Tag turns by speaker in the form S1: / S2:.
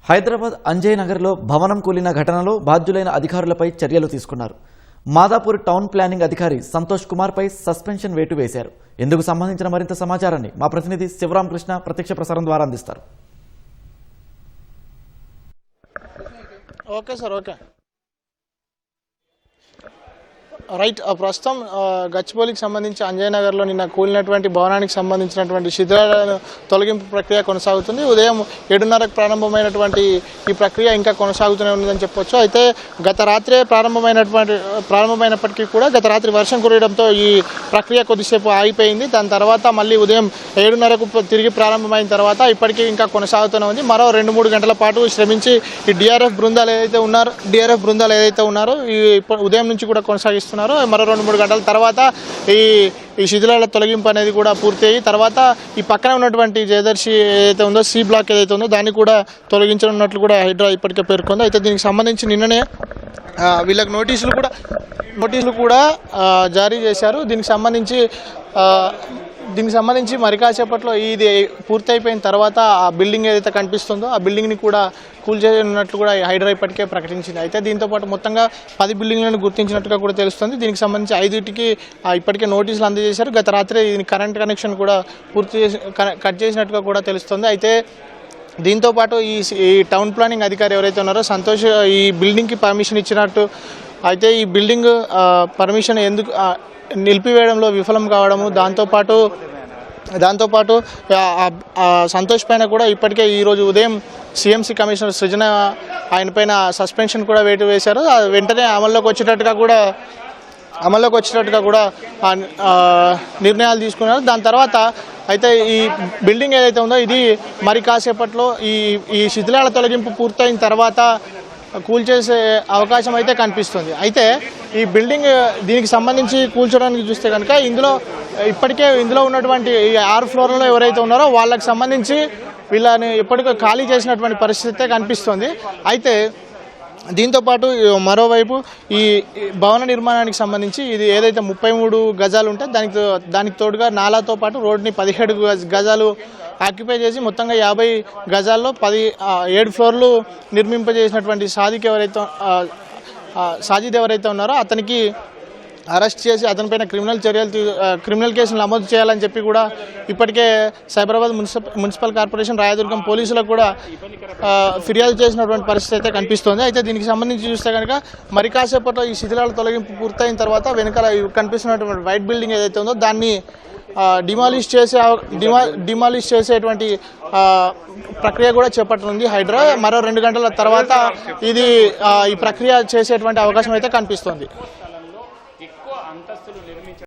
S1: హైదరాబాద్ అంజయ్ నగర్లో భవనం కూలిన ఘటనలో బాధ్యులైన అధికారులపై చర్యలు తీసుకున్నారు. మాదాపూర్ టౌన్ ప్లానింగ్ అధికారి సంతోష్ కుమార్ పై సస్పెన్షన్ వేటు వేశారు. ఇందుకు సంబంధించిన మరింత సమాచారాన్ని మా ప్రతినిధి శివరామకృష్ణ ప్రత్యక్ష ప్రసారం ద్వారా అందిస్తారు.
S2: Okay sir, okay right. ప్రస్తుతం గచ్చిబౌలికి సంబంధించి అంజయ్ నగర్లో నిన్న కూలినటువంటి భవనానికి సంబంధించినటువంటి శిథిలాల తొలగింపు ప్రక్రియ కొనసాగుతుంది. ఉదయం 7:30కు ప్రారంభమైనటువంటి ఈ ప్రక్రియ ఇంకా కొనసాగుతూనే ఉందని చెప్పొచ్చు. అయితే గత రాత్రే ప్రారంభమైనప్పటికీ కూడా గత రాత్రి వర్షం కురియడంతో ఈ ప్రక్రియ కొద్దిసేపు ఆగిపోయింది. దాని తర్వాత మళ్ళీ ఉదయం 7:30కు తిరిగి ప్రారంభమైన తర్వాత ఇప్పటికీ ఇంకా కొనసాగుతూనే ఉంది. మరో 2-3 గంటల పాటు శ్రమించి ఈ డిఆర్ఎఫ్ బృందాలు ఏదైతే ఉన్నారో ఈ ఉదయం నుంచి కూడా కొనసాగిస్తున్నారు. మరో 2-3 గంటల తర్వాత ఈ శిథిలాల తొలగింపు అనేది కూడా పూర్తి అయ్యి తర్వాత ఈ పక్కన ఉన్నటువంటి జయదర్శి ఏదైతే ఉందో సి బ్లాక్ ఏదైతే ఉందో దాన్ని కూడా తొలగించనున్నట్లు కూడా హైడ్రా ఇప్పటికే పేర్కొంది. అయితే దీనికి సంబంధించి నిన్ననే వీళ్ళకి నోటీసులు కూడా జారీ చేశారు. దీనికి సంబంధించి మరి కాసేపట్లో ఇది పూర్తి అయిపోయిన తర్వాత ఆ బిల్డింగ్ ఏదైతే కనిపిస్తుందో ఆ బిల్డింగ్ని కూడా కూల్చేయనున్నట్లు కూడా హైడ్రా ఇప్పటికే ప్రకటించింది. అయితే దీంతోపాటు మొత్తంగా 10 బిల్డింగ్లను గుర్తించినట్టుగా కూడా తెలుస్తుంది. దీనికి సంబంధించి 5టికి ఇప్పటికే నోటీసులు అందజేశారు. గత రాత్రి దీని కరెంట్ కనెక్షన్ కూడా కట్ చేసినట్టుగా కూడా తెలుస్తుంది. అయితే దీంతోపాటు ఈ టౌన్ ప్లానింగ్ అధికారి ఎవరైతే ఉన్నారో సంతోష్ ఈ బిల్డింగ్కి పర్మిషన్ ఇచ్చినట్టు, అయితే ఈ బిల్డింగ్ పర్మిషన్ ఎందుకు నిలిపివేయడంలో విఫలం కావడము, దాంతోపాటు సంతోష్ పైన కూడా ఇప్పటికే ఈరోజు ఉదయం సిఎంసి కమిషనర్ సృజన ఆయన పైన సస్పెన్షన్ కూడా వేటు వేశారు. వెంటనే అమల్లోకి వచ్చేటట్టుగా కూడా నిర్ణయాలు తీసుకున్నారు. దాని తర్వాత అయితే ఈ బిల్డింగ్ ఏదైతే ఉందో ఇది మరి కాసేపట్లో ఈ శిథిలాల తొలగింపు పూర్తయిన తర్వాత కూల్చేసే అవకాశం అయితే కనిపిస్తుంది. అయితే ఈ బిల్డింగ్ దీనికి సంబంధించి కూల్చడానికి చూస్తే కనుక ఇప్పటికే ఇందులో ఉన్నటువంటి ఈ 6 ఫ్లోర్లలో ఎవరైతే ఉన్నారో వాళ్ళకి సంబంధించి వీళ్ళని ఇప్పటికే ఖాళీ చేసినటువంటి పరిస్థితి కనిపిస్తుంది. అయితే దీంతోపాటు మరోవైపు ఈ భవన నిర్మాణానికి సంబంధించి ఇది ఏదైతే 33 గజాలు ఉంటే దానికి తోడుగా నాలాతో పాటు రోడ్ని 17 గజాలు ఆక్యుపై చేసి మొత్తంగా 50 గజాల్లో 7 ఫ్లోర్లు నిర్మింపజేసినటువంటి సాజిద్ ఎవరైతే ఉన్నారో అతనికి అరెస్ట్ చేసి అతనిపైన క్రిమినల్ కేసులు నమోదు చేయాలని చెప్పి కూడా ఇప్పటికే సైబరాబాద్ మున్సిపల్ కార్పొరేషన్ రాయదుర్గం పోలీసులకు కూడా ఫిర్యాదు చేసినటువంటి పరిస్థితి అయితే కనిపిస్తోంది. అయితే దీనికి సంబంధించి చూస్తే కనుక మరి కాసేపట్లో ఈ శిథిలాల తొలగింపు పూర్తయిన తర్వాత వెనకాల కనిపిస్తున్నటువంటి వైట్ బిల్డింగ్ ఏదైతే ఉందో దాన్ని డిమాలిష్ చేసేటువంటి ప్రక్రియ కూడా చేపట్టనుంది హైడ్రా. మరో 2 గంటల తర్వాత ఈ ప్రక్రియ చేసేటువంటి అవకాశం అయితే కనిపిస్తోంది.